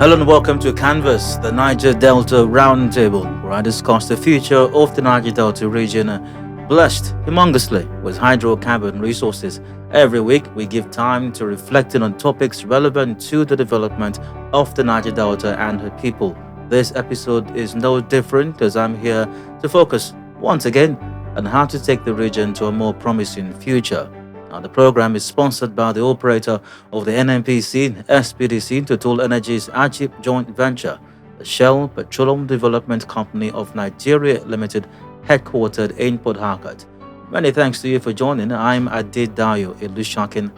Hello and welcome to Canvas, the Niger-Delta Roundtable, where I discuss the future of the Niger-Delta region, blessed humongously with hydrocarbon resources. Every week, we give time to reflecting on topics relevant to the development of the Niger-Delta and her people. This episode is no different as I'm here to focus, once again, on how to take the region to a more promising future. Now, the program is sponsored by the operator of the NNPC SPDC Total Energies Ajib joint venture, the Shell Petroleum Development Company of Nigeria Limited, headquartered in Port Harcourt. Many thanks to you for joining. I'm Adedayo Ilushakin.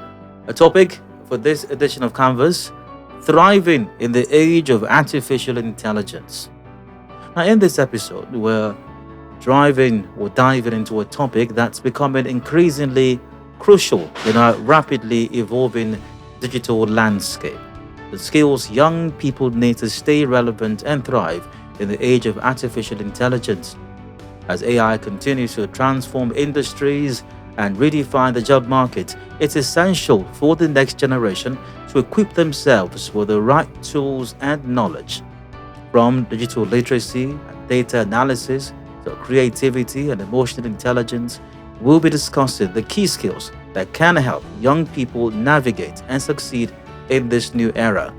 A topic for this edition of Canvas: thriving in the age of artificial intelligence. Now, in this episode, we're diving into a topic that's becoming increasingly crucial in our rapidly evolving digital landscape. The skills young people need to stay relevant and thrive in the age of artificial intelligence. As AI continues to transform industries and redefine the job market, it's essential for the next generation to equip themselves with the right tools and knowledge. From digital literacy and data analysis to creativity and emotional intelligence, we'll be discussing the key skills that can help young people navigate and succeed in this new era.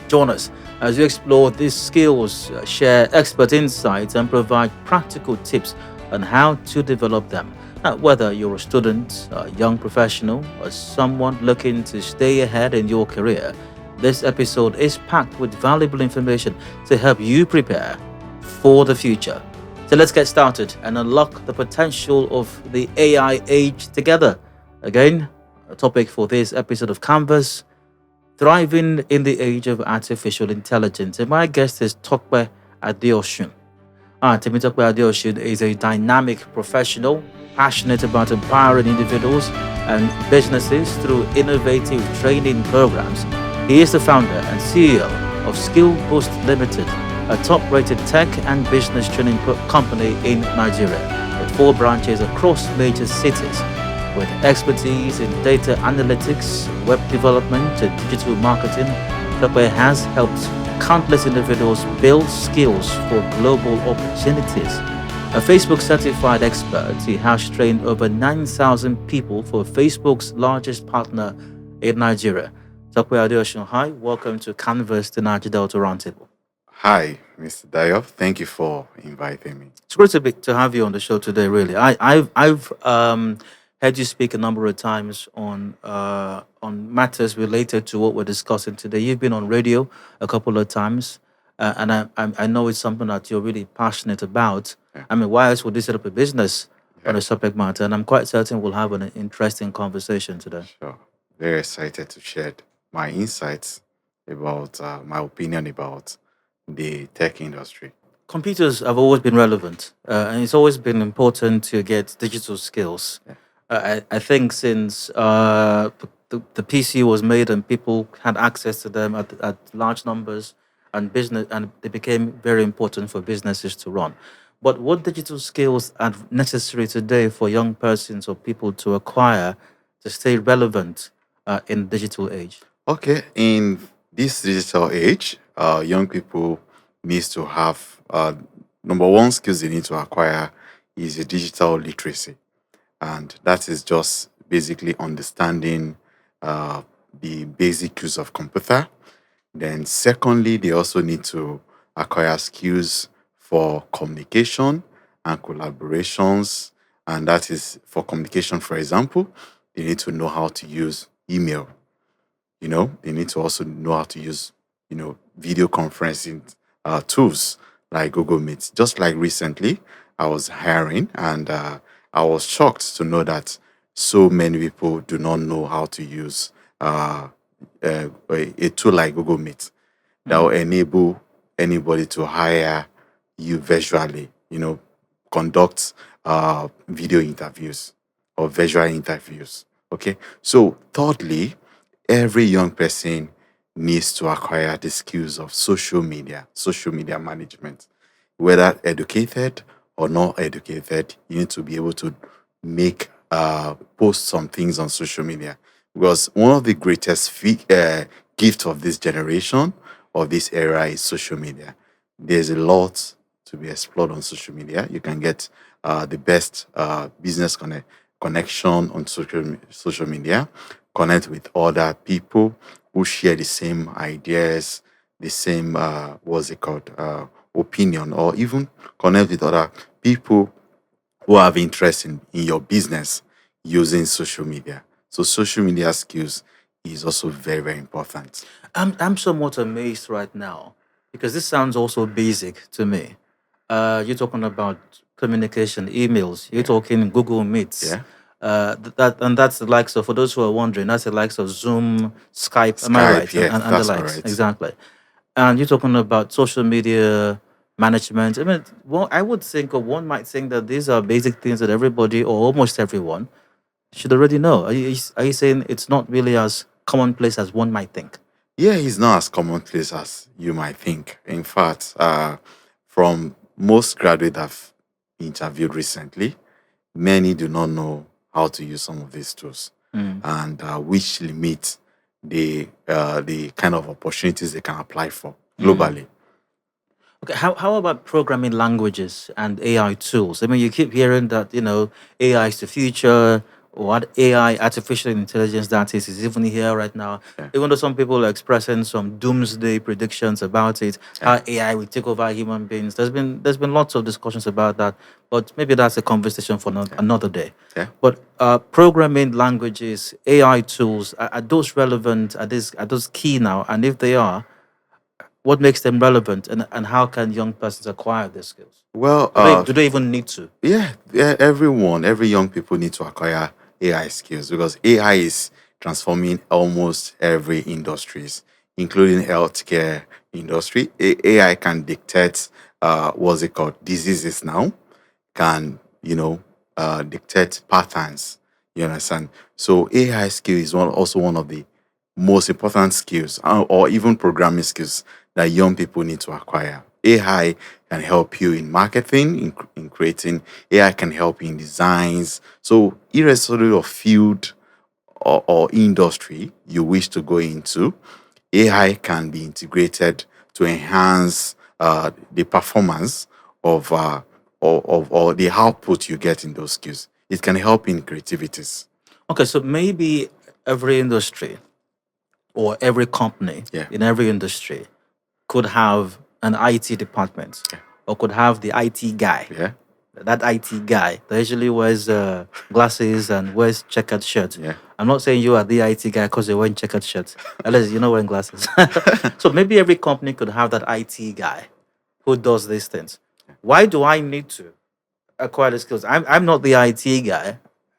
Join us as we explore these skills, share expert insights, and provide practical tips on how to develop them. Now, whether you're a student, a young professional, or someone looking to stay ahead in your career, this episode is packed with valuable information to help you prepare for the future. So let's get started and unlock the potential of the AI age together. Again, a topic for this episode of Canvas: thriving in the age of artificial intelligence. And my guest is Tope Adeosun. Tope Adeosun is a dynamic professional, passionate about empowering individuals and businesses through innovative training programs. He is the founder and CEO of Skill Boost Limited, a top-rated tech and business training company in Nigeria, with 4 branches across major cities. With expertise in data analytics, web development, and digital marketing, Tope has helped countless individuals build skills for global opportunities. A Facebook-certified expert, he has trained over 9,000 people for Facebook's largest partner in Nigeria. Tope Adeosun, hi, welcome to Canvas, the Niger-Delta Roundtable. Hi, Mr. Dayo. Thank you for inviting me. It's great to have you on the show today. Really, I've heard you speak a number of times on matters related to what we're discussing today. You've been on radio a couple of times, and I know it's something that you're really passionate about. Yeah. I mean, why else would you set up a business on Yeah, a subject matter? And I'm quite certain we'll have an interesting conversation today. sure. Very excited to share my insights about my opinion about the tech industry. Computers have always been relevant, and it's always been important to get digital skills. Yeah. I think since the PC was made and people had access to them at large numbers, and they became very important for businesses to run. But what digital skills are necessary today for young persons or people to acquire to stay relevant in digital age? Okay, in this digital age, young people needs to have number one skills they need to acquire is a digital literacy, and that is just basically understanding the basic use of computer. Then, secondly, they also need to acquire skills for communication and collaborations. And that is for communication, for example, they need to know how to use email. They need to also know how to use, video conferencing tools like Google Meet. Just like recently, I was hiring and I was shocked to know that so many people do not know how to use a tool like Google Meet that will Mm. enable anybody to hire you virtually, conduct video interviews or visual interviews. Okay. So, thirdly, every young person needs to acquire the skills of social media management. Whether educated or not educated, you need to be able to make post some things on social media. Because one of the greatest gift of this generation of this era is social media. There's a lot to be explored on social media. You can get the best business connection on social media, connect with other people who share the same ideas, the same what's it called opinion, or even connect with other people who have interest in your business using social media. So social media skills is also very, very important. I'm somewhat amazed right now because this sounds also basic to me. You're talking about communication, emails. You're Yeah. talking Google Meets. Yeah. That and that's the likes of, for those who are wondering, that's the likes of Zoom, Skype. Am I Skype, right? yeah, And the that's likes correct. exactly. And you're talking about social media management. I mean, well, I would think, or one might think that these are basic things that everybody or almost everyone should already know. Are you saying it's not really as commonplace as one might think? Yeah, it's not as commonplace as you might think. In fact, from most graduates I've interviewed recently, many do not know how to use some of these tools, Mm. and which limit the kind of opportunities they can apply for Mm. globally. Okay, how about programming languages and AI tools? I mean, you keep hearing that, AI is the future, or what AI, artificial intelligence, that is even here right now. Yeah, Even though some people are expressing some doomsday predictions about it, yeah, how AI will take over human beings. There's been lots of discussions about that, but maybe that's a conversation for yeah, another day. yeah. But programming languages, AI tools, are those relevant? Are those key now? And if they are, what makes them relevant, and how can young persons acquire these skills? Well, Do they even need to? yeah, yeah, every young people need to acquire AI skills because AI is transforming almost every industries, including healthcare industry. AI can dictate what's it called diseases now, can dictate patterns. You understand? So AI skill is also one of the most important skills, or even programming skills that young people need to acquire. AI can help you in marketing, in creating. AI can help you in designs. So, irrespective of field or industry you wish to go into, AI can be integrated to enhance the performance of or the output you get in those skills. It can help in creativities. Okay, so maybe every industry or every company Yeah, in every industry could have an IT department, yeah, or could have the IT guy. yeah, That IT guy that usually wears glasses and wears checkered shirt. yeah. I'm not saying you are the IT guy because you're wearing checkered shirt, unless you're not wearing glasses. So maybe every company could have that IT guy who does these things. Why do I need to acquire the skills? I'm not the IT guy.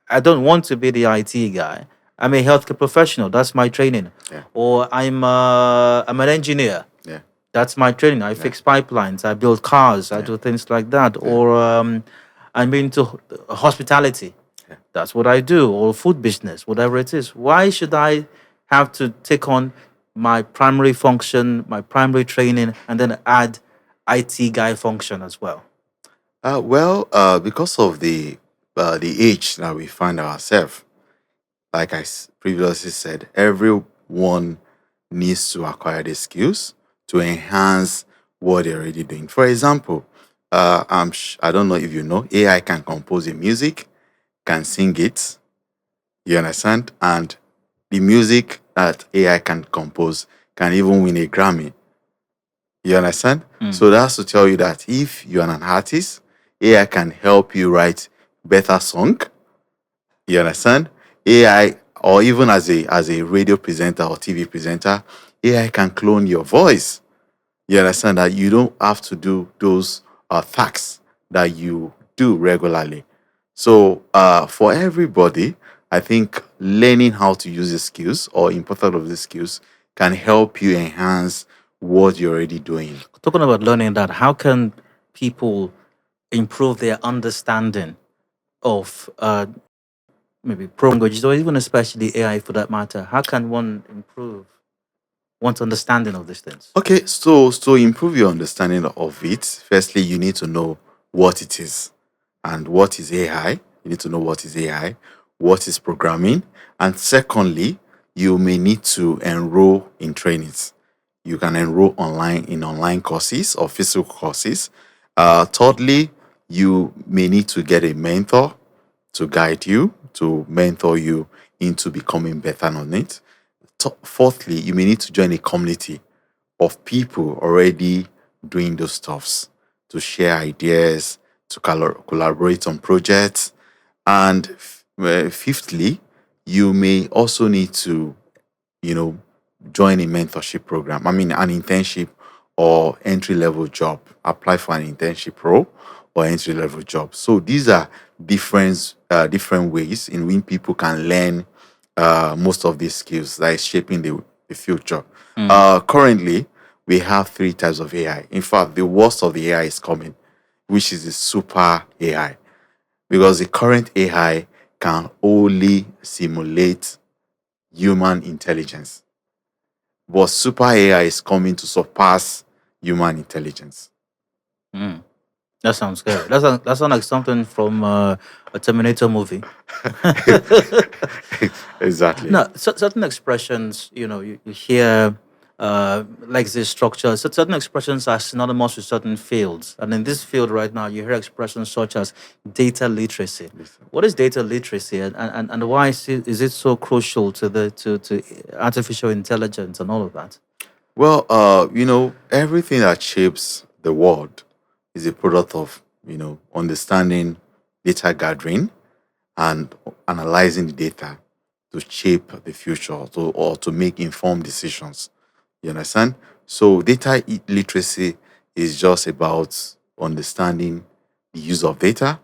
I don't want to be the IT guy. I'm a healthcare professional. That's my training. Yeah, Or I'm an engineer. yeah, That's my training. I yeah, fix pipelines. I build cars. I yeah, do things like that. yeah, Or I'm into hospitality. yeah. That's what I do. Or food business, whatever it is. Why should I have to take on my primary function, my primary training, and then add IT guy function as well? Because of the age that we find ourselves, like previously said, everyone needs to acquire the skills to enhance what they're already doing. For example, I don't know if you know, AI can compose a music, can sing it. You understand? And the music that AI can compose can even win a Grammy. You understand? Mm. So that's to tell you that if you're an artist, AI can help you write better song. You understand? AI, or even as a radio presenter or TV presenter, AI can clone your voice. You understand that you don't have to do those tasks that you do regularly. So for everybody, I think learning how to use the skills or important of the skills can help you enhance what you're already doing. Talking about learning that, how can people improve their understanding of maybe program languages, or even especially AI for that matter? How can one improve one's understanding of these things? Okay, so to improve your understanding of it, firstly, you need to know what it is and what is AI. You need to know what is AI, what is programming, and secondly, you may need to enroll in trainings. You can enroll online in online courses or physical courses. Thirdly, you may need to get a mentor to guide you, to mentor you into becoming better on it. Fourthly, you may need to join a community of people already doing those stuffs to share ideas, to collaborate on projects. And fifthly, you may also need to, you know, join a mentorship program. I mean, an internship or entry level job. Apply for an internship role or entry level job. So these are different ways in which people can learn most of these skills that is shaping the future. Mm. Currently, we have three types of AI. In fact, the worst of the AI is coming, which is the super AI, because the current AI can only simulate human intelligence, but super AI is coming to surpass human intelligence. Mm. That sounds scary. That sounds like something from a Terminator movie. Exactly. No, certain expressions, you hear like this structure. Certain expressions are synonymous with certain fields, and in this field right now, you hear expressions such as data literacy. Listen. What is data literacy, and why is it so crucial to to artificial intelligence and all of that? Well, everything that shapes the world is a product of, understanding data gathering and analyzing the data to shape the future or to make informed decisions. You understand? So, literacy is just about understanding the use of data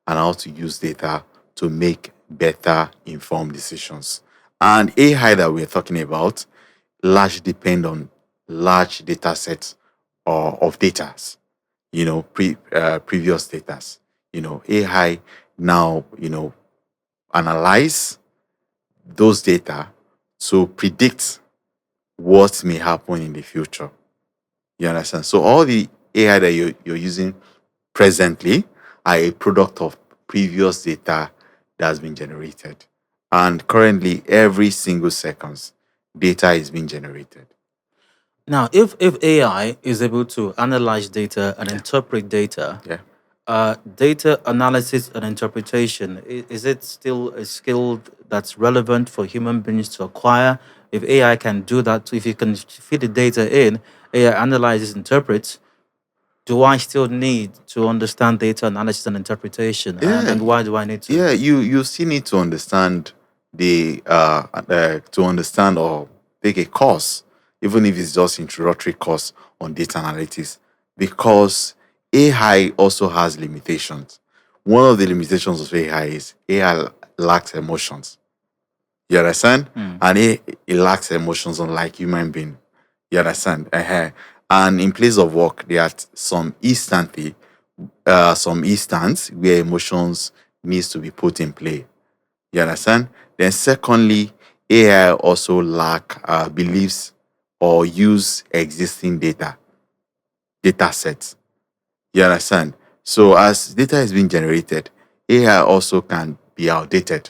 and how to use data to make better informed decisions. And AI that we're talking about largely depend on large data sets or of data, previous data. AI now, analyze those data to predict what may happen in the future. You understand? So all the AI that you're using presently are a product of previous data that has been generated. And currently, every single seconds, data is being generated. Now, if AI is able to analyze data and Yeah, interpret data, yeah. data analysis and interpretation, is it still a skill that's relevant for human beings to acquire? If AI can do that, if you can feed the data in, AI analyzes, interprets, do I still need to understand data analysis and interpretation? Yeah, And why do I need to? yeah. You still need to understand to understand or take a course, even if it's just introductory course on data analytics, because AI also has limitations. One of the limitations of AI is AI lacks emotions. You understand? Hmm. And it lacks emotions unlike human being. You understand? And in place of work, there are some instance where emotions needs to be put in play. You understand? Then secondly, AI also lack beliefs or use existing data sets. You understand? So as data is being generated, AI also can be outdated.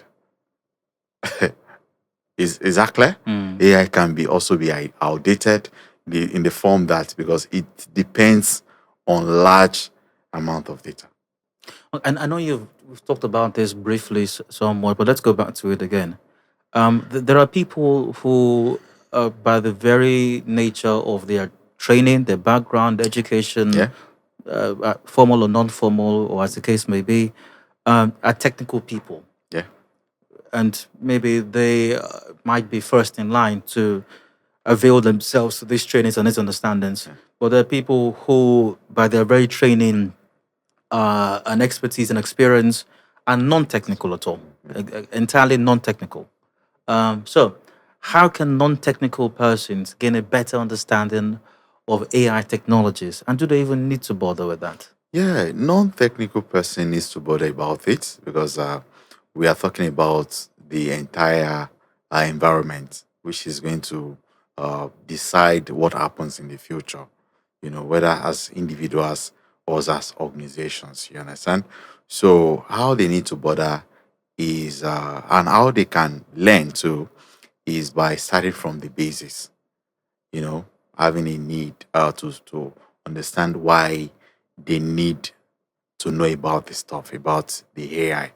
Is that clear? Hmm. AI can be also be outdated in the form that because it depends on large amount of data. And I know we've talked about this briefly somewhat, but let's go back to it again. There are people who, by the very nature of their training, their background, education, Yeah, formal or non-formal, or as the case may be, are technical people, yeah, and maybe they might be first in line to avail themselves to these trainings and these understandings. yeah. But there are people who, by their very training and expertise and experience, are non-technical at all, entirely non-technical. So, how can non-technical persons gain a better understanding of AI technologies, and do they even need to bother with that? Yeah, non-technical person needs to bother about it because we are talking about the entire environment, which is going to decide what happens in the future. Whether as individuals or as organizations. You understand? So how they need to bother is and how they can learn to is by starting from the basis. You know, having a need to understand why they need to know about the stuff, about the AI,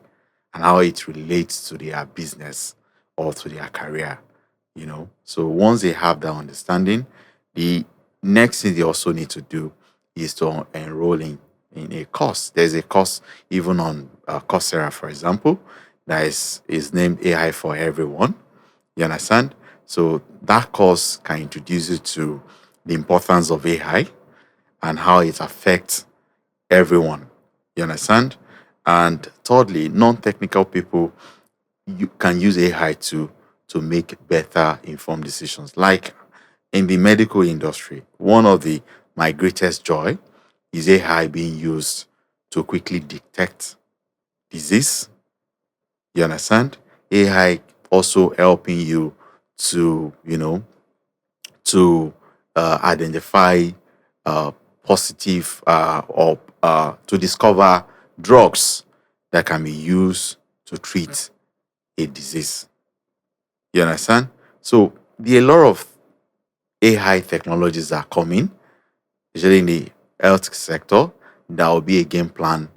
and how it relates to their business or to their career. So once they have that understanding, the next thing they also need to do is to enroll in a course. There's a course even on Coursera, for example, that is named AI for Everyone. You understand? So that course can introduce you to the importance of AI and how it affects everyone. You understand? And thirdly, non-technical people, you can use AI to make better informed decisions. Like in the medical industry, one of my greatest joy is AI being used to quickly detect disease. You understand? AI also helping you to to identify positive or to discover drugs that can be used to treat a disease. You understand? So there are a lot of AI technologies that are coming, especially in the health sector. That will be a game plan,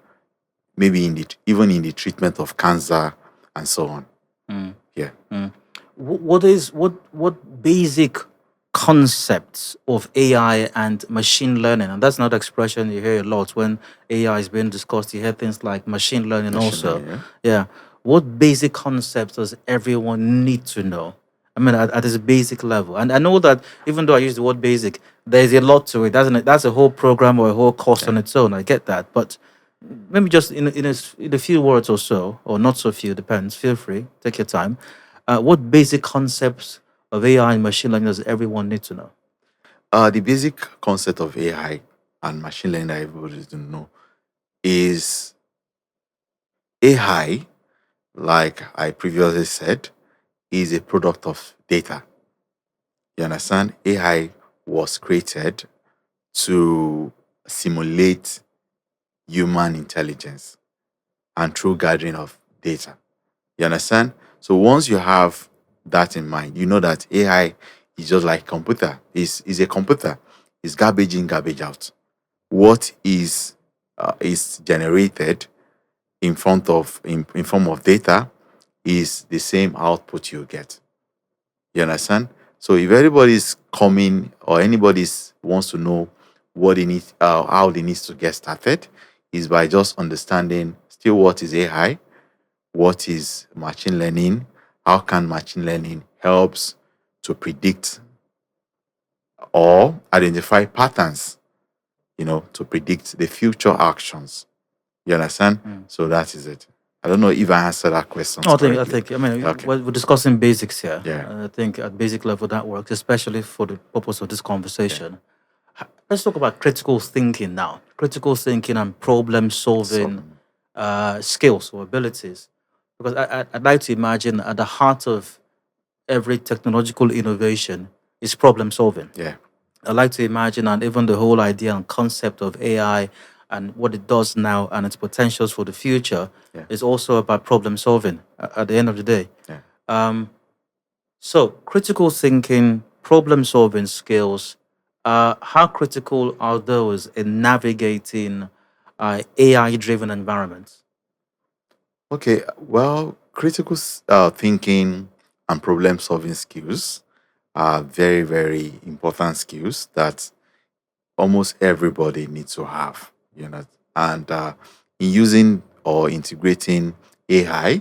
maybe even in the treatment of cancer and so on. Mm. Yeah. Mm. What basic concepts of AI and machine learning? And that's not expression you hear a lot when AI is being discussed. You hear things like machine learning Machine also. learning, yeah. Yeah. What basic concepts does everyone need to know? I mean, at this basic level. And I know that even though I use the word basic, there's a lot to it, doesn't it? That's a whole program or a whole course Yeah. on its own. I get that. But maybe just in a few words or so, or not so few, depends. Feel free, take your time. What basic concepts of AI and machine learning does everyone need to know? The basic concept of AI and machine learning that everybody needs to know is AI, like I previously said, is a product of data. You understand? AI was created to simulate human intelligence and through gathering of data. You understand? So once you have that in mind, you know that AI is just like computer. Is a computer. It's garbage in, garbage out. What is generated in form of data is the same output you get. You understand? So if anybody's coming or anybody's wants to know what they need, how they need to get started, is by just understanding still what is AI, what is machine learning, how can machine learning helps to predict or identify patterns, to predict the future actions. You understand? Mm. So that is it. I don't know if I answered that question No, correctly. I mean, Okay. we're discussing basics here. Yeah. I think at basic level that works, especially for the purpose of this Yeah. conversation. Let's talk about critical thinking now. Critical thinking and problem So solving skills or abilities. Because I'd like to imagine at the heart of every technological innovation is problem solving. yeah. I like to imagine, and even the whole idea and concept of AI and what it does now and its potentials for the future Yeah. is also about problem solving at the end of the day. Yeah. Um, so, critical thinking, problem solving skills, how critical are those in navigating AI driven environments? Okay. Well, critical thinking and problem solving skills are very, very important skills that almost everybody needs to have, and in using or integrating AI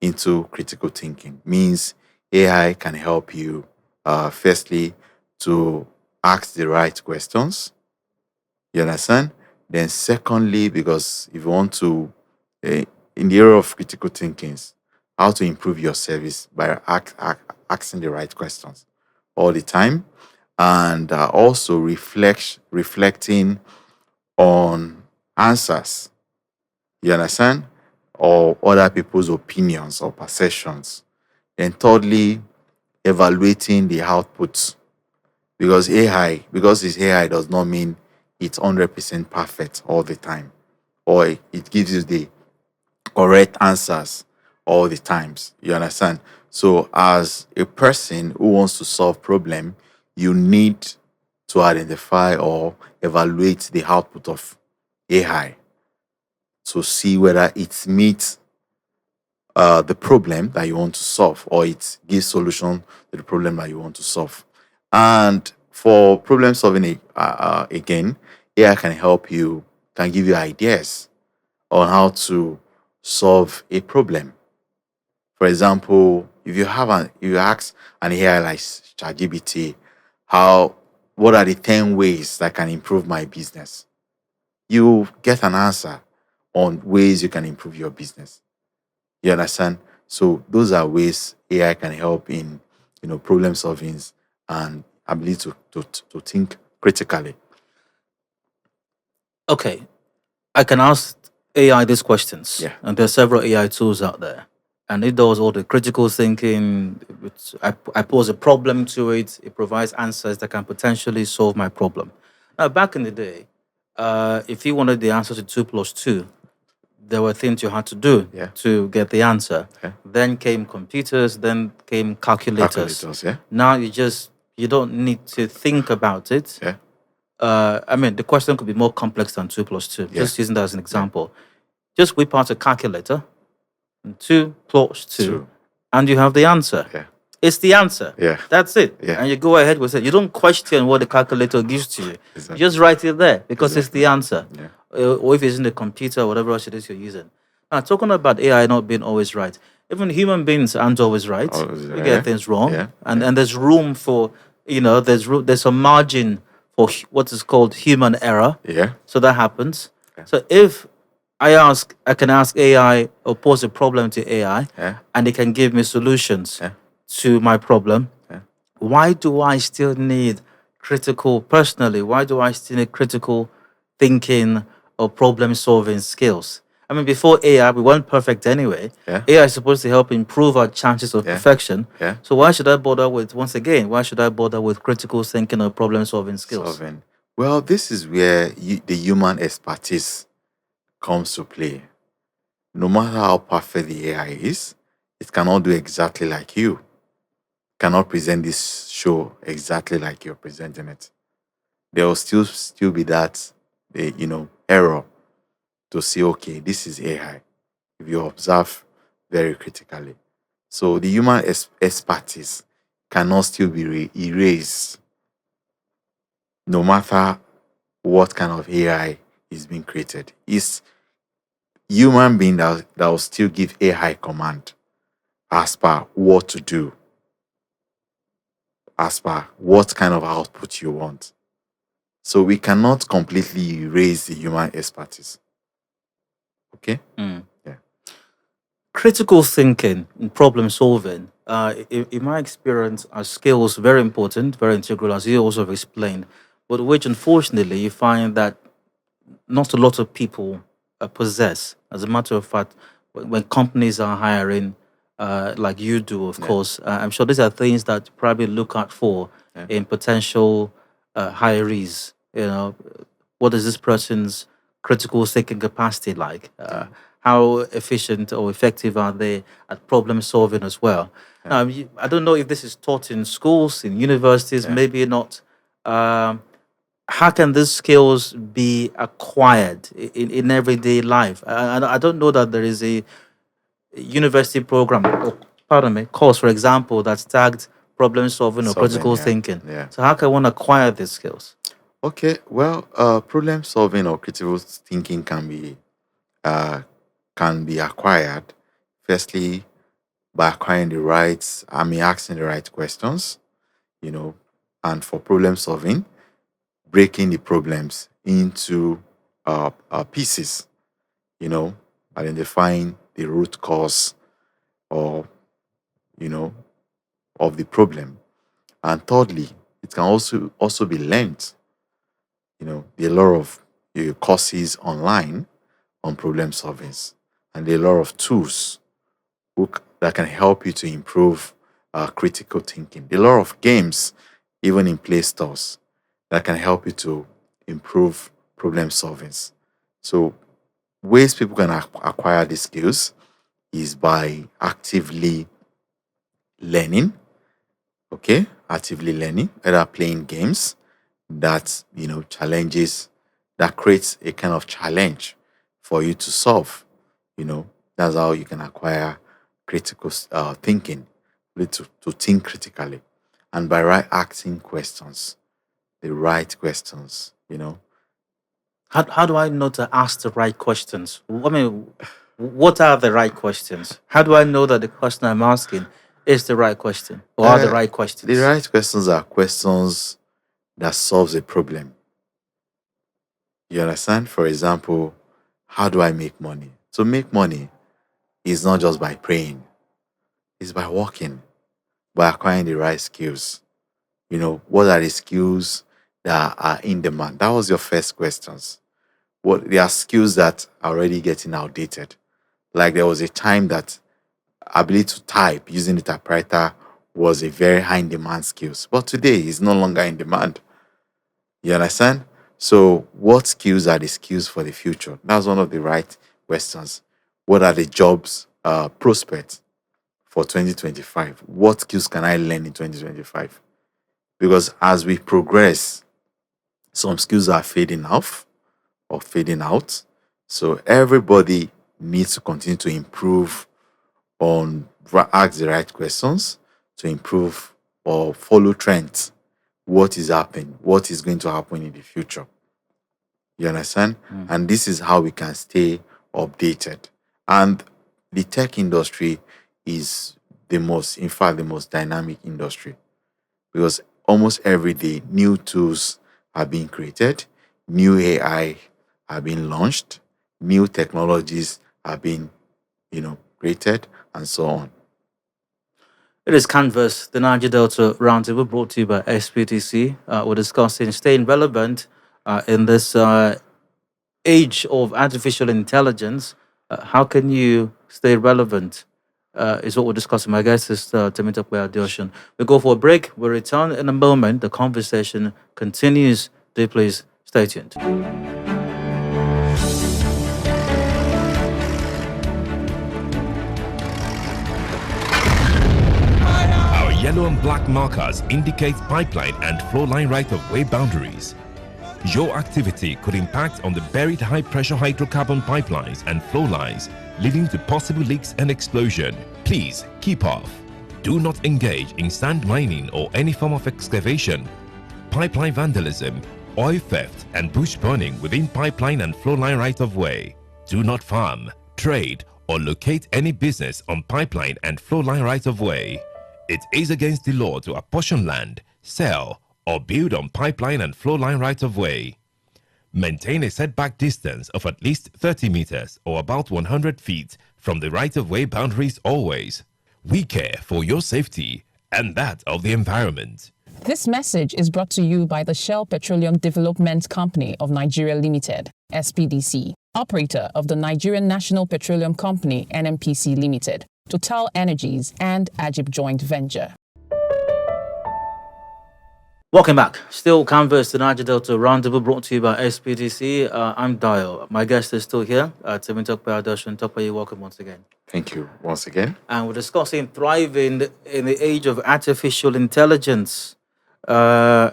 into critical thinking means AI can help you, firstly, to ask the right questions. You understand? Then, secondly, because if you want to, uh, in the area of critical thinking, how to improve your service by asking the right questions all the time, and also reflecting on answers. You understand? Or other people's opinions or perceptions. Then, thirdly, evaluating the outputs, because it's AI does not mean it's 100% perfect all the time, or it gives you the correct answers all the times. You understand? So as a person who wants to solve problem, you need to identify or evaluate the output of AI to see whether it meets the problem that you want to solve, or it gives solution to the problem that you want to solve. And for problem solving, again, AI can help you, can give you ideas on how to solve a problem. For example, if you ask an AI like ChatGPT, how what are the 10 ways that can improve my business? You get an answer on ways you can improve your business. You understand? So those are ways AI can help in problem solving and ability to think critically. Okay, I can ask AI these questions, Yeah. and there are several AI tools out there, and it does all the critical thinking. I pose a problem to it; it provides answers that can potentially solve my problem. Now, back in the day, if you wanted the answer to 2 plus 2, there were things you had to do Yeah. to get the answer. Yeah. Then came computers, then came calculators. Calculators, yeah. Now you don't need to think about it. Yeah. I mean, the question could be more complex than 2 plus 2. Yeah. Just using that as an example. Just whip out a calculator, and 2 plus 2, Two. and you have the answer. Yeah. It's the answer. Yeah. That's it. Yeah. And you go ahead with it. You don't question what the calculator gives to you. Exactly. You just write it there because it's the answer. Yeah. Or if it's in the computer or whatever else it is you're using. Now, talking about AI not being always right, even human beings aren't always right. Always, We yeah. get things wrong. Yeah. And there's room for, there's a margin for what is called human error. Yeah. So that happens. Yeah. So if I can ask AI or pose a problem to AI, Yeah. and it can give me solutions Yeah. to my problem. Yeah. Why do I still need personally, why do I still need critical thinking or problem solving skills? I mean, before AI, we weren't perfect anyway. Yeah. AI is supposed to help improve our chances of Yeah. perfection. Yeah. So why should I bother with critical thinking or problem solving skills? Solving. Well, this is where the human expertise comes to play. No matter how perfect the AI is, it cannot do exactly like you. Cannot present this show exactly like you're presenting it. There will still be that error to say, okay, this is AI. If you observe very critically, so the human expertise cannot still be erased, no matter what kind of AI is being created. It's human being that will still give AI command as per what to do, as per what kind of output you want. So we cannot completely erase the human expertise. Okay? Mm. Yeah. Critical thinking and problem solving, in my experience, are skills very important, very integral, as you also have explained, but which unfortunately you find that not a lot of people possess. As a matter of fact, when companies are hiring, like you do, of Yeah. course, I'm sure these are things that you probably look out for Yeah. in potential hirees. What is this person's critical thinking capacity like? How efficient or effective are they at problem solving as well? I don't know if this is taught in schools, in universities, Yeah. maybe not. How can these skills be acquired in everyday life? I don't know that there is a university program, or, pardon me, course, for example, that's tagged problem solving or critical Yeah. thinking. Yeah. So how can one acquire these skills? Okay. Well, problem solving or critical thinking can be acquired. Firstly, by acquiring asking the right questions, and for problem solving, breaking the problems into pieces, identifying the root cause or, of the problem. And thirdly, it can also be learned. There are a lot of courses online on problem solving, and there are a lot of tools that can help you to improve critical thinking. There are a lot of games, even in Play Stores, that can help you to improve problem solving. So, ways people can acquire these skills is by actively learning, okay? Actively learning, either playing games, that challenges, that creates a kind of challenge for you to solve. You know, that's how you can acquire critical thinking, really to think critically, and by right asking questions, the right questions. How do I know to ask the right questions? I mean, what are the right questions? How do I know that the question I'm asking is the right question or are the Uh, right the questions? right questions are questions that solves a problem. You understand? For example, how do I make money? To make money is not just by praying, it's by working, by acquiring the right skills. What are the skills that are in demand? That was your first questions. What there are skills that are already getting outdated. Like there was a time that ability to type using the typewriter was a very high in demand skills, but today it's no longer in demand. You understand? So, what skills are the skills for the future? That's one of the right questions. What are the jobs prospects for 2025? What skills can I learn in 2025? Because as we progress, some skills are fading off or fading out. So everybody needs to continue to improve on ask the right questions to improve or follow trends. What is happening? What is going to happen in the future? You understand? Mm. And this is how we can stay updated. And the tech industry is in fact, the most dynamic industry because almost every day new tools are being created, new AI are being launched, new technologies are being, created, and so on. It is Canvas, the Niger Delta Roundtable brought to you by SPTC. We're discussing staying relevant in this age of artificial intelligence. How can you stay relevant? Is what we're discussing. My guest is Tope Adeosun. We go for a break. We'll return in a moment. The conversation continues. Do please stay tuned. Our yellow and black markers indicate pipeline and flow line right-of-way boundaries. Your activity could impact on the buried high-pressure hydrocarbon pipelines and flow lines, leading to possible leaks and explosion. Please keep off. Do not engage in sand mining or any form of excavation, pipeline vandalism, oil theft, and bush burning within pipeline and flow line right-of-way. Do not farm, trade, or locate any business on pipeline and flow line right-of-way. It is against the law to apportion land, sell, or build on pipeline and flow line right-of-way. Maintain a setback distance of at least 30 meters or about 100 feet from the right-of-way boundaries always. We care for your safety and that of the environment. This message is brought to you by the Shell Petroleum Development Company of Nigeria Limited, SPDC, operator of the Nigerian National Petroleum Company, NNPC Limited, Total Energies, and Ajib Joint Venture. Welcome back. Still Canvas, the Niger Delta Roundtable brought to you by SPDC. I'm Dio. My guest is still here. Tope Adeosun. Tope, you're welcome once again. Thank you once again. And we're discussing thriving in the age of artificial intelligence. I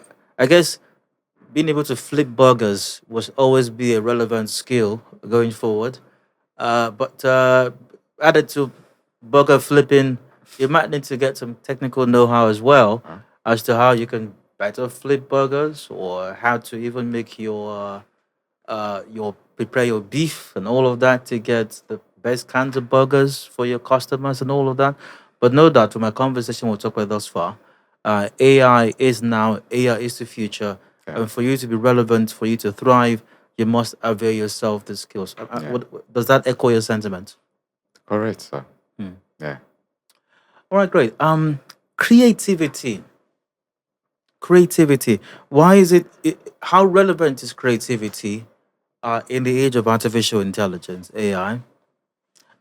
guess being able to flip burgers will always be a relevant skill going forward. But added to burger flipping, you might need to get some technical know-how as well as to how you can better flip burgers or how to even make your prepare your beef and all of that to get the best kinds of burgers for your customers and all of that. But no doubt, from my conversation we'll talk about thus far, AI is now, AI is the future, Yeah. and for you to be relevant, for you to thrive, you must avail yourself the skills. Yeah. Does that echo your sentiment? Correct, sir. Hmm. Yeah. All right, great. Creativity. Creativity. Why is how relevant is creativity in the age of artificial intelligence, AI,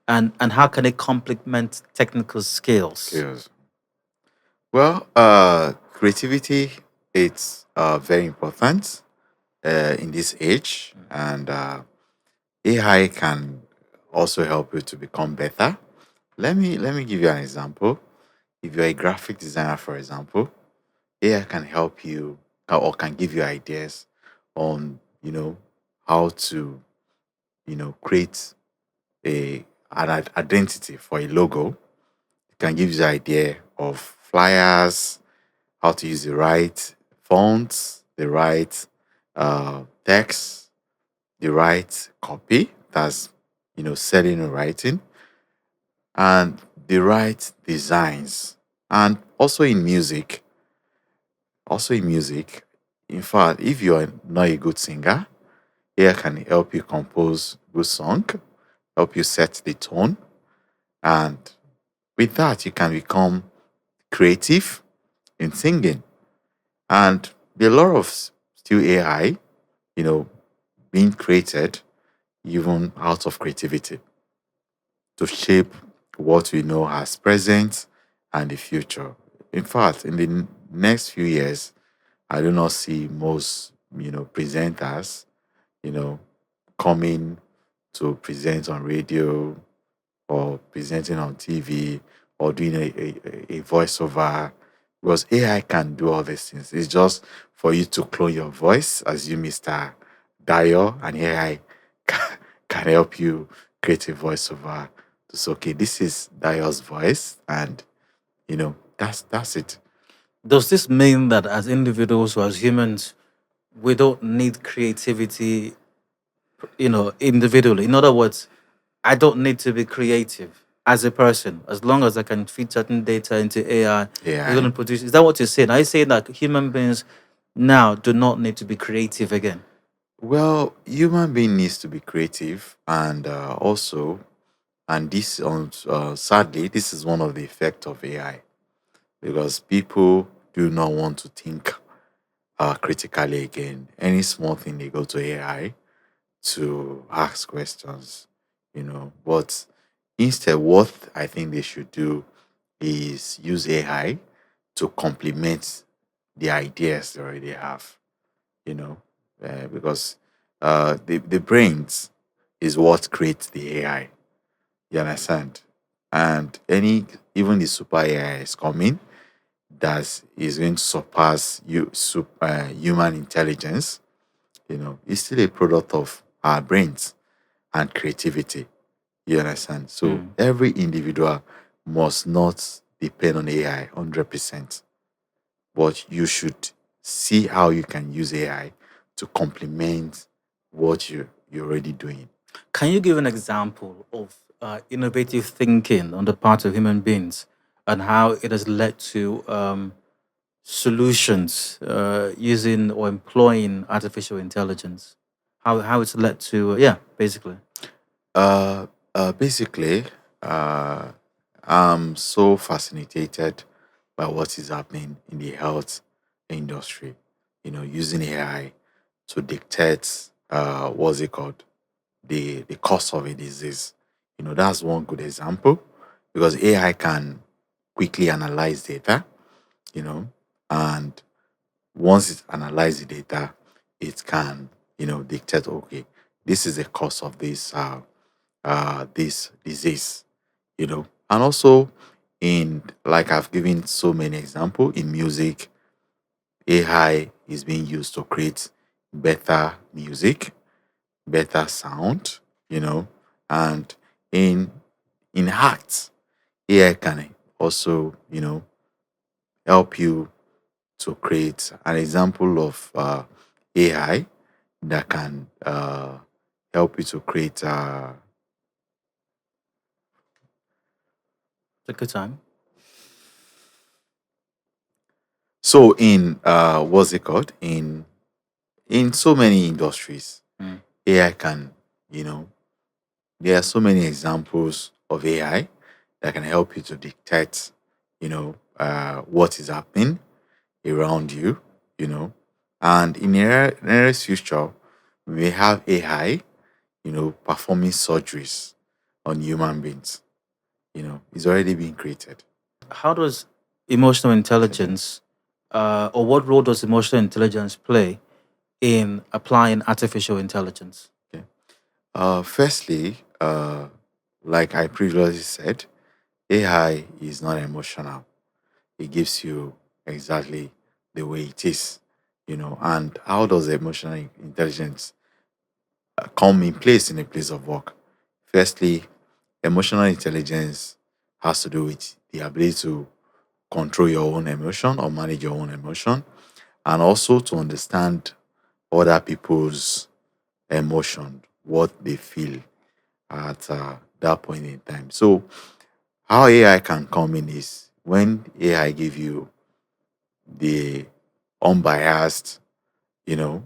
and how can it complement technical skills? Yes. Well, creativity it's very important in this age, and AI can also help you to become better. Let me give you an example. If you're a graphic designer, for example, AI can help you or can give you ideas on, how to, create an identity for a logo. It can give you the idea of flyers, how to use the right fonts, the right text, the right copy. That's, selling and writing, and the right designs. And also in music, in fact, if you're not a good singer, AI can help you compose good song, help you set the tone, and with that you can become creative in singing. And there are a lot of still AI, you know, being created even out of creativity to shape what we know as present and the future. In fact, in the next few years, I do not see most, presenters, you know, coming to present on radio or presenting on TV or doing a voiceover, because AI can do all these things. It's just for you to clone your voice as you, Mr. Dio, and AI can help you create a voiceover to say, okay, this is Dio's voice, and that's it. Does this mean that as individuals or as humans, we don't need creativity, individually? In other words, I don't need to be creative as a person. As long as I can feed certain data into AI, it's going to AI. produce. Is that what you're saying? Are you saying that human beings now do not need to be creative again? Well, human being needs to be creative, and also, and this sadly, this is one of the effect of AI, because people do not want to think critically again. Any small thing they go to AI to ask questions, But instead, what I think they should do is use AI to complement the ideas they already have, because the brains is what creates the AI. You understand? And even the super AI is coming that is going to surpass human intelligence. It's still a product of our brains and creativity. You understand? So Mm. every individual must not depend on AI 100%, but you should see how you can use AI to complement what you're already doing. Can you give an example of innovative thinking on the part of human beings and how it has led to solutions using or employing artificial intelligence? How it's led to, yeah, basically. Uh, Basically, uh, I'm so fascinated by what is happening in the health industry. Using AI to dictate what's it called, the cause of a disease. That's one good example, because AI can quickly analyze data. You know, and once it analyzes the data, it can dictate, okay, this is the cause of this disease. And also, in like I've given so many examples in music, AI is being used to create better music, better sound, and in art, AI can also help you to create an example of AI that can help you to create. Take your time. So in what's it called, in so many industries, Mm. AI can, you know, there are so many examples of AI that can help you to dictate, what is happening around you, you know, and in the nearest future, we may have AI, performing surgeries on human beings. It's already being created. How does emotional intelligence, or what role does emotional intelligence play in applying artificial intelligence? Okay. Firstly, like I previously said, AI is not emotional. It gives you exactly the way it is. And how does emotional intelligence come in place in a place of work? Firstly, emotional intelligence has to do with the ability to control your own emotion or manage your own emotion, and also to understand other people's emotion, what they feel at that point in time. So, how AI can come in is when AI give you the unbiased, you know,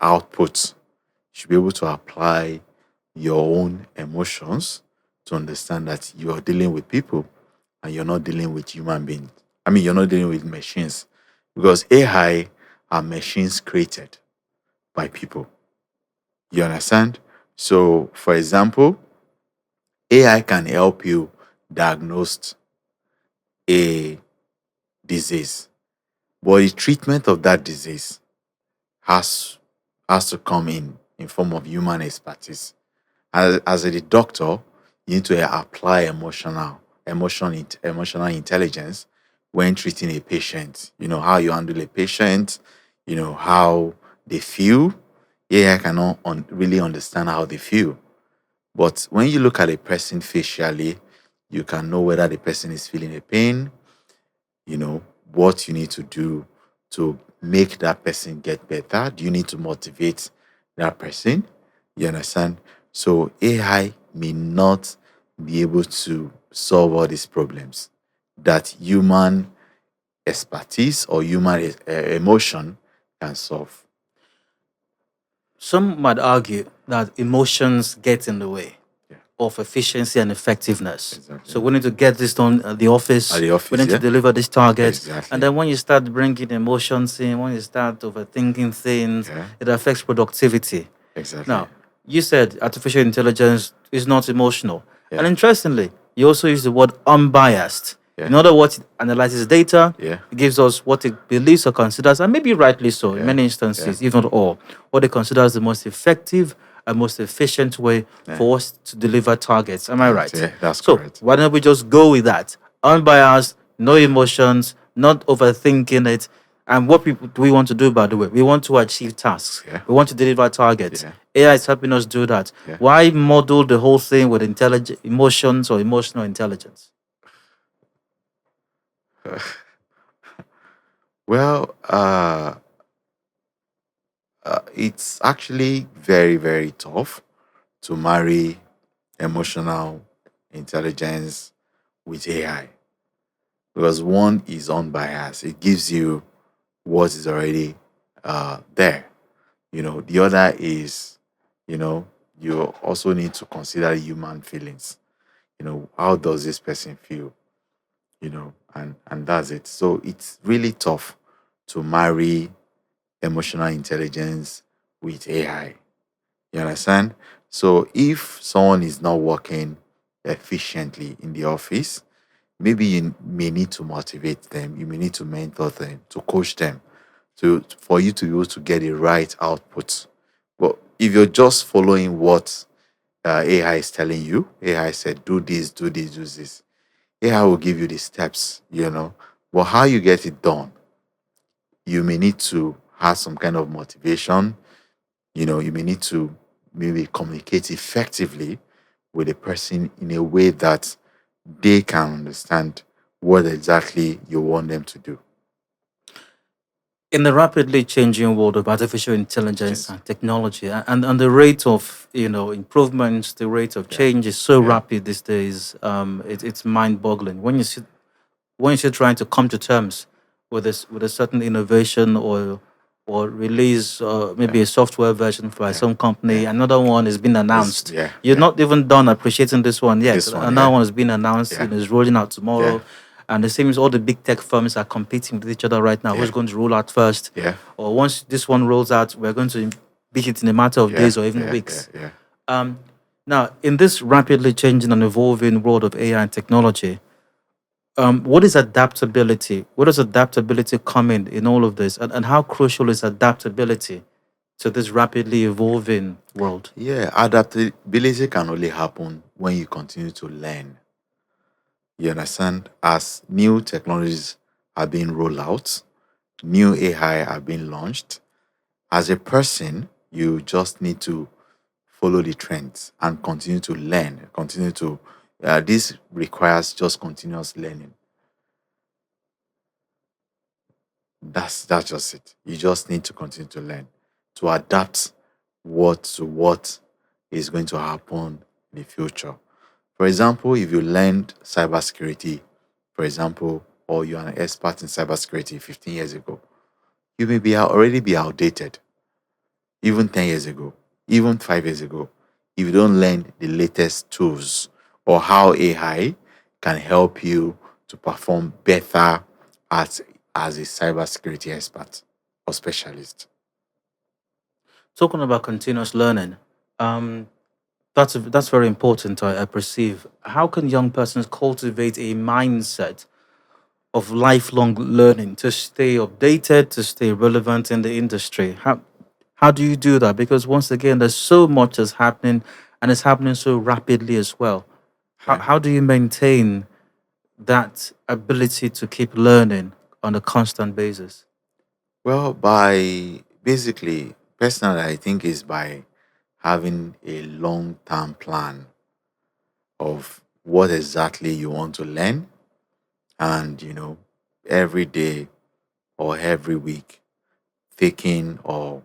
output, you should be able to apply your own emotions to understand that you are dealing with people and you're not dealing with human beings. I mean, you're not dealing with machines, because AI are machines created by people. You understand? So, for example, AI can help you diagnose a disease, but the treatment of that disease has has to come in form of human expertise. As a doctor, you need to apply emotional intelligence when treating a patient. You know how you handle a patient, how they feel. AI cannot really understand how they feel. But when you look at a person facially, you can know whether the person is feeling a pain, what you need to do to make that person get better. Do you need to motivate that person? You understand? So AI may not be able to solve all these problems that human expertise or human emotion can solve. Some might argue that emotions get in the way Yeah. of efficiency and effectiveness. Exactly. So we need to get this done at the office. At the office, We need yeah. to deliver this target. Exactly. And then when you start bringing emotions in, when you start overthinking things, Yeah. it affects productivity. Exactly. Now, you said artificial intelligence is not emotional. Yeah. And interestingly, you also use the word unbiased. Yeah. In other words, it analyzes data, Yeah. it gives us what it believes or considers, and maybe rightly so in Yeah. many instances, Yeah. if not all, what it considers the most effective and most efficient way for us to deliver targets. Am I right? Yeah, that's So correct. why don't we just go with that? Unbiased, no emotions, not overthinking it. And what people do we want to do, by the way? We want to achieve tasks. Yeah. We want to deliver targets. Yeah. AI is helping us do that. Yeah. Why model the whole thing with emotions or emotional intelligence? Well, it's actually very, very tough to marry emotional intelligence with AI, because one is unbiased. It gives you what is already there. The other is, you also need to consider human feelings. How does this person feel? And that's it. So it's really tough to marry emotional intelligence with AI. You understand? So if someone is not working efficiently in the office, maybe you may need to motivate them, you may need to mentor them, to coach them, for you to be able to get the right output. But if you're just following what AI is telling you, AI said, do this, do this, do this. AI will give you the steps. But how you get it done, you may need to have some kind of motivation. You may need to maybe communicate effectively with a person in a way that they can understand what exactly you want them to do. In the rapidly changing world of artificial intelligence Yes. and technology, and the rate of improvements, the rate of Yeah. change is so Yeah. rapid these days. It's mind-boggling when you're trying to come to terms with a certain innovation or release maybe a software version for some company. Yeah. Another one has been announced. Yeah. You're Yeah. not even done appreciating this one yet. This one, Another yeah. one has been announced Yeah. and is rolling out tomorrow. Yeah. And it seems all the big tech firms are competing with each other right now. Yeah. Who's going to roll out first? Yeah. Or once this one rolls out, we're going to beat it in a matter of Yeah. days or even Yeah. weeks. Yeah. Now, in this rapidly changing and evolving world of AI and technology, what is adaptability? What does adaptability come in all of this? And how crucial is adaptability to this rapidly evolving world? Yeah. Adaptability can only happen when you continue to learn. You understand? As new technologies are being rolled out, new AI are being launched, as a person, you just need to follow the trends and continue to learn, continue to, this requires just continuous learning. That's just it. You just need to continue to learn, to adapt what is going to happen in the future. For example, if you learned cybersecurity, for example, or you're an expert in cybersecurity 15 years ago, you may already be outdated, even 10 years ago, even 5 years ago, if you don't learn the latest tools or how AI can help you to perform better as a cybersecurity expert or specialist. Talking about continuous learning, um, that's very important. I perceive. How can young persons cultivate a mindset of lifelong learning to stay updated, to stay relevant in the industry? How do you do that? Because once again, there's so much that's happening, and it's happening so rapidly as well. How Yeah. how do you maintain that ability to keep learning on a constant basis? Well, by basically, personally, I think is by having a long term plan of what exactly you want to learn, and every day or every week taking or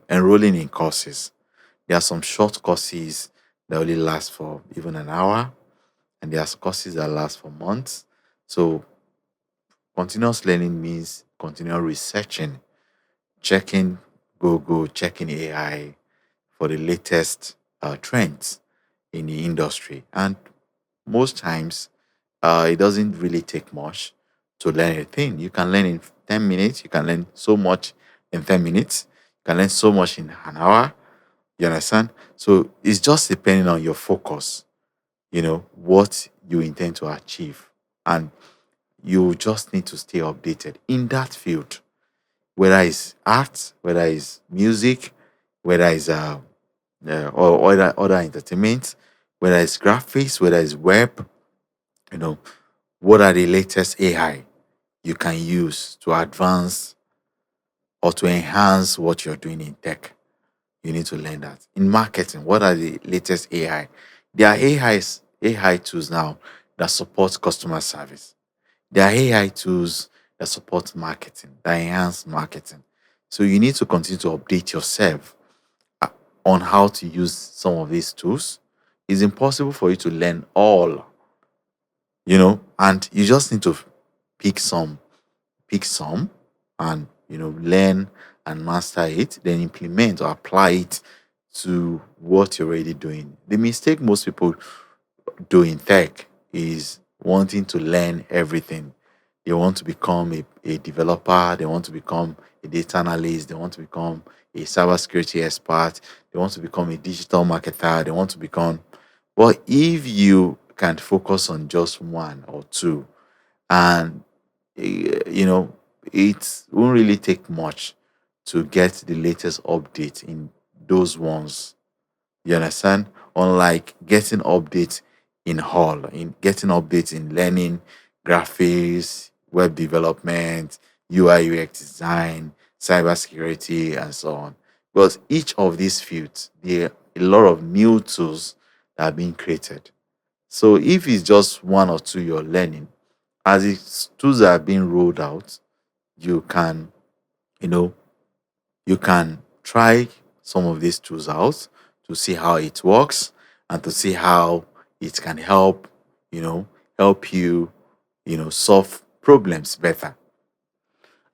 enrolling in courses. There are some short courses that only last for even an hour, and there are courses that last for months. So continuous learning means continual researching, checking Google, checking AI for the latest trends in the industry. And most times, it doesn't really take much to learn a thing. You can learn in 10 minutes, you can learn so much in 10 minutes, you can learn so much in an hour. You understand? So it's just depending on your focus, what you intend to achieve. And you just need to stay updated in that field, whether it's art, whether it's music, whether it's or other entertainment, whether it's graphics, whether it's web, you know, what are the latest AI you can use to advance or to enhance what you're doing in tech. You need to learn that. In marketing, what are the latest AI? There are AI tools now that support customer service. There are AI tools that support marketing, that enhance marketing. So you need to continue to update yourself uh, on how to use some of these tools. It's impossible for you to learn all, and you just need to pick some, pick some, and learn and master it, then implement or apply it to what you're already doing. The mistake most people do in tech is wanting to learn everything. They want to become a developer, they want to become a data analyst, they want to become a cybersecurity expert, they want to become a digital marketer, they want to become. But if you can focus on just one or two, and it won't really take much to get the latest update in those ones. You understand? Unlike getting updates in getting updates in learning, graphics, web development, UI UX design, cybersecurity, and so on. Because each of these fields, there are a lot of new tools that are being created. So if it's just one or two you're learning, as the tools are being rolled out, you can, you know, you can try some of these tools out to see how it works and to see how it can help, help you, solve problems better.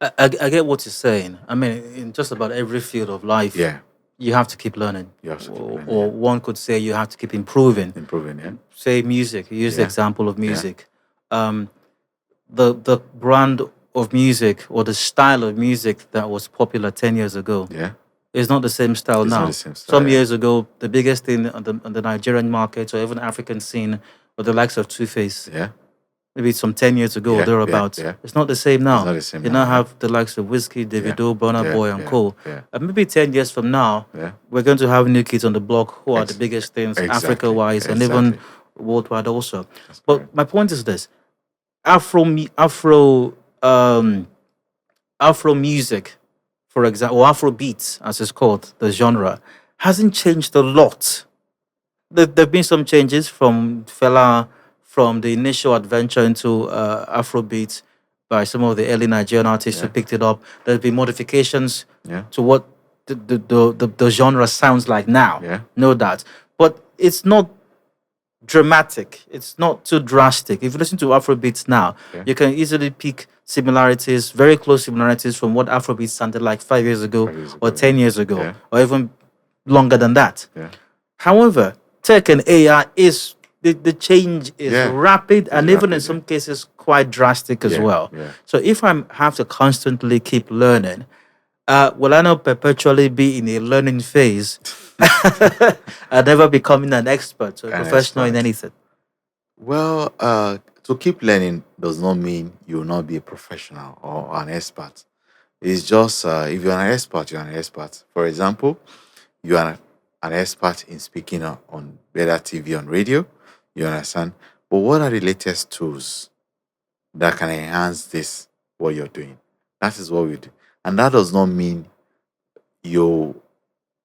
I get what you're saying. I mean, in just about every field of life, Yeah, you have to keep learning. you have to keep learning. Or one could say you have to keep improving. Improving, yeah. Say music, use the Yeah. example of music. Um, the brand of music or the style of music that was popular 10 years ago Yeah. is not the same style It's now. not the same style. Some Yeah. years ago, the biggest thing on the Nigerian market or even African scene were the likes of Two-Face. Yeah. Maybe some 10 years ago or Yeah, thereabouts. yeah. It's not the same now. It's not the same You now, now yeah. have the likes of Whiskey, Davido, Burna Yeah, Boy, and yeah, Co. yeah. And maybe 10 years from now, Yeah. we're going to have new kids on the block who are the Ex- biggest things, exactly, Africa-wise, and even exactly. worldwide also. That's But correct. my point is this: Afro Afro music, for example, or Afro beats, as it's called, the genre, hasn't changed a lot. There have been some changes from Fela, from the initial adventure into Afrobeat by some of the early Nigerian artists who Yeah. picked it up. There's been modifications Yeah. to what the genre sounds like now, Yeah. no doubt. But it's not dramatic. It's not too drastic. If you listen to Afrobeats now, Yeah. you can easily pick similarities, very close similarities from what Afrobeats sounded like 5 years ago 5 years or ago. 10 years ago, Yeah. or even longer than that. Yeah. However, tech and AI is the change is Yeah. rapid and even in rapid, some cases quite drastic as Yeah. well. Yeah. So if I have to constantly keep learning, will I not perpetually be in a learning phase and never becoming an expert or a An professional in expert. anything? Well, to keep learning does not mean you will not be a professional or an expert. It's just if you're an expert, you're an expert. For example, you are an expert in speaking on better TV on radio. You understand? But what are the latest tools that can enhance this what you're doing? That is what we do, and that does not mean you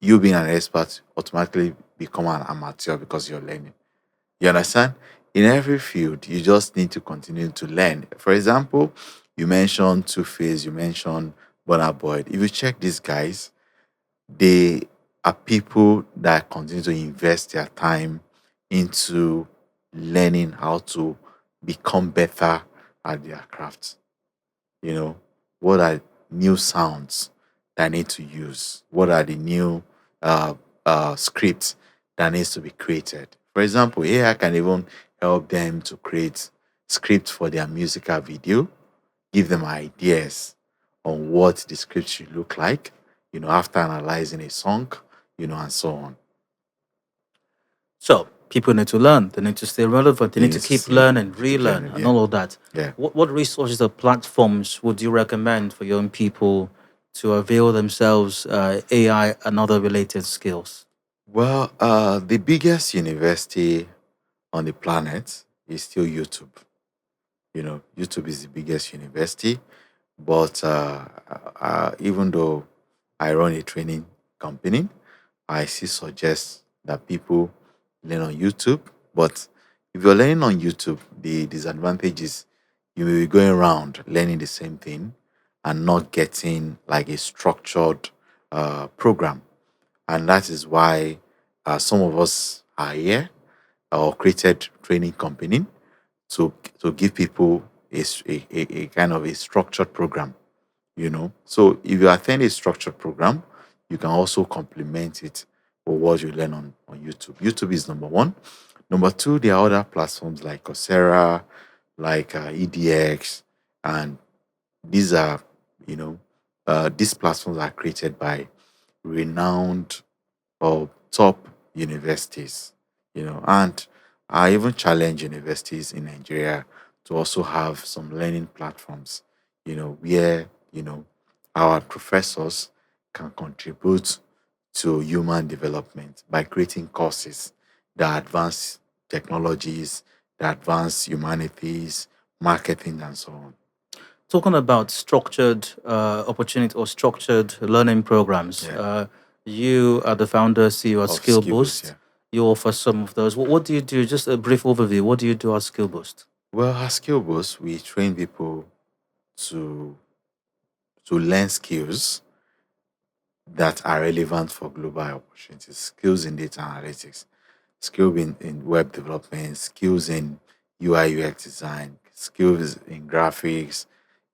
you being an expert automatically become an amateur because you're learning. You understand? In every field, you just need to continue to learn. For example, you mentioned Two Face, you mentioned Bonner Boyd. If you check these guys, they are people that continue to invest their time into learning how to become better at their craft. You know, what are new sounds that I need to use? What are the new uh, scripts that needs to be created? For example, AI can even help them to create scripts for their musical video, give them ideas on what the script should look like, after analyzing a song, and so on. So people need to learn. They need to stay relevant. They They need to need to keep see, learning, keep relearn, learning, and yeah. all of that. Yeah. What resources or platforms would you recommend for young people to avail themselves AI and other related skills? Well, the biggest university on the planet is still YouTube. YouTube is the biggest university, but even though I run a training company, I still suggest that people learn on YouTube. But if you're learning on YouTube, the disadvantage is you will be going around learning the same thing and not getting like a structured program. And that is why some of us are here or created training company to give people a kind of a structured program. So if you attend a structured program, you can also complement it with what you learn on YouTube. YouTube is number one. Number two, there are other platforms like Coursera, like EDX, and these are, these platforms are created by renowned or top universities, and I even challenge universities in Nigeria to also have some learning platforms, where, our professors can contribute to human development by creating courses that advance technologies, that advance humanities, marketing, and so on. Talking about structured opportunity or structured learning programs, Yeah. you are the founder, CEO at Of Skill Skill Boost, Boost. yeah. You offer some of those. What do you do? Just a brief overview. What do you do at Skill Boost? Well, at Skill Boost, we train people to learn skills that are relevant for global opportunities, skills in data analytics, skills in web development, skills in UI UX design, skills in graphics,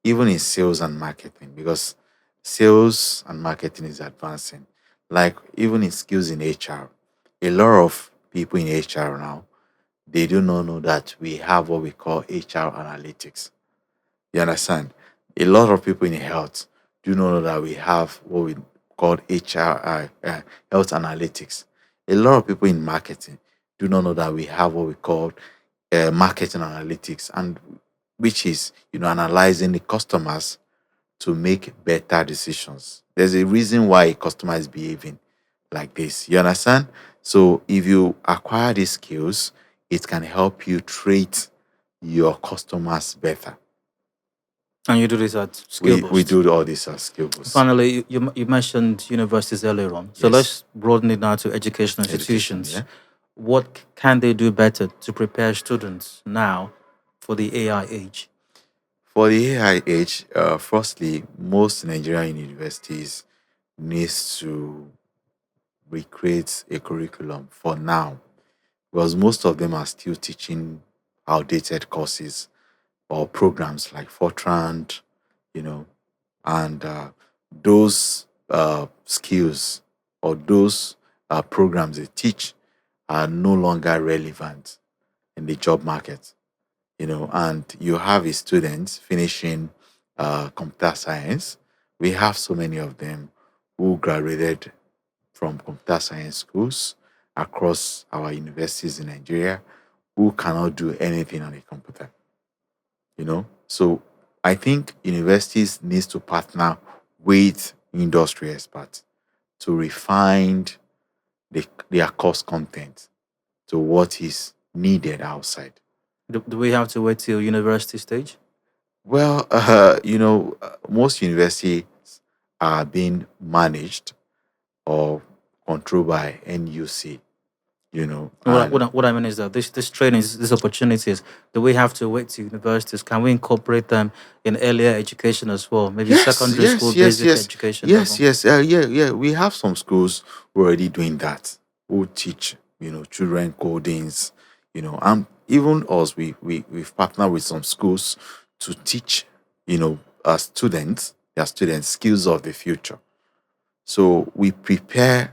even in sales and marketing, because sales and marketing is advancing. Like even in skills in HR, a lot of people in HR now, they do not know that we have what we call HR analytics. You understand? A lot of people in health do not know that we have what we call HR, health analytics. A lot of people in marketing do not know that we have what we call marketing analytics, and which is analyzing the customers to make better decisions. There's a reason why a customer is behaving like this. You understand? So if you acquire these skills, it can help you treat your customers better. And you do this at Skill We Boost. do all this as skill boost. Finally, you mentioned universities earlier on. So Yes. let's broaden it now to educational Education, institutions. yeah. What can they do better to prepare students now for the AI age? For the AI age, firstly, most Nigerian universities needs to recreate a curriculum for now, because most of them are still teaching outdated courses or programs like Fortran, you know, and those skills or those programs they teach are no longer relevant in the job market, and you have a student finishing computer science. We have so many of them who graduated from computer science schools across our universities in Nigeria who cannot do anything on a computer. So I think universities needs to partner with industry experts to refine their course content to what is needed outside. Do we have to wait till university stage? Well, most universities are being managed or controlled by NUC, and What I mean is that this training, these opportunities, do we have to wait to universities? Can we incorporate them in earlier education as well? Maybe secondary school, basic education level? Yeah. We have some schools who are already doing that, who teach, children codings, and even us, we've partnered with some schools to teach, their students skills of the future. So we prepare.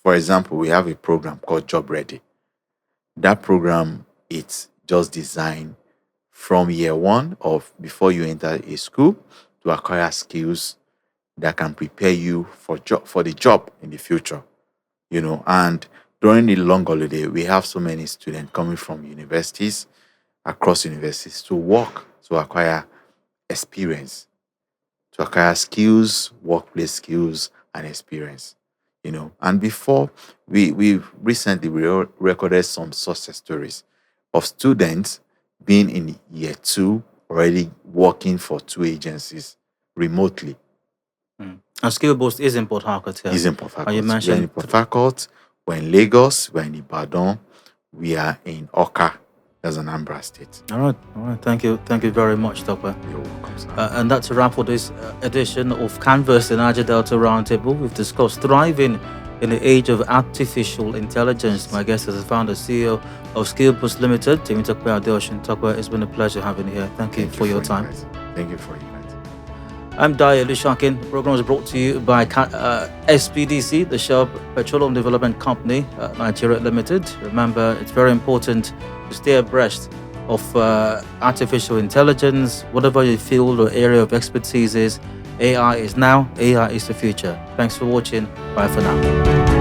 For example, we have a program called Job Ready. That program, it's just designed from year one of before you enter a school to acquire skills that can prepare you for the job in the future. And during the long holiday, we have so many students coming from universities, across universities, to work, to acquire experience, to acquire skills, workplace skills, and experience. And before, we recently recorded some success stories of students being in year two already working for two agencies remotely. And Skill Boost is in Port Harcourt here. Is in Port Harcourt. You We are in mentioned Port Harcourt, we're in Lagos, we're in Ibadan, we are in Oka, that's Anambra State. All right. Thank you very much, Tope. You're welcome, sir. And that's a wrap for this edition of Canvas, the Niger-Delta Roundtable. We've discussed thriving in the age of artificial intelligence. My guest is the founder, CEO of Skill Boost Limited, Tope Adeosun. Tope, it's been a pleasure having you here. Thank you for your time. Thank you for your time. I'm Daya Lushakin. The program is brought to you by SPDC, the Shell Petroleum Development Company, Nigeria Limited. Remember, it's very important to stay abreast of artificial intelligence, whatever your field or area of expertise is. AI is now, AI is the future. Thanks for watching. Bye for now.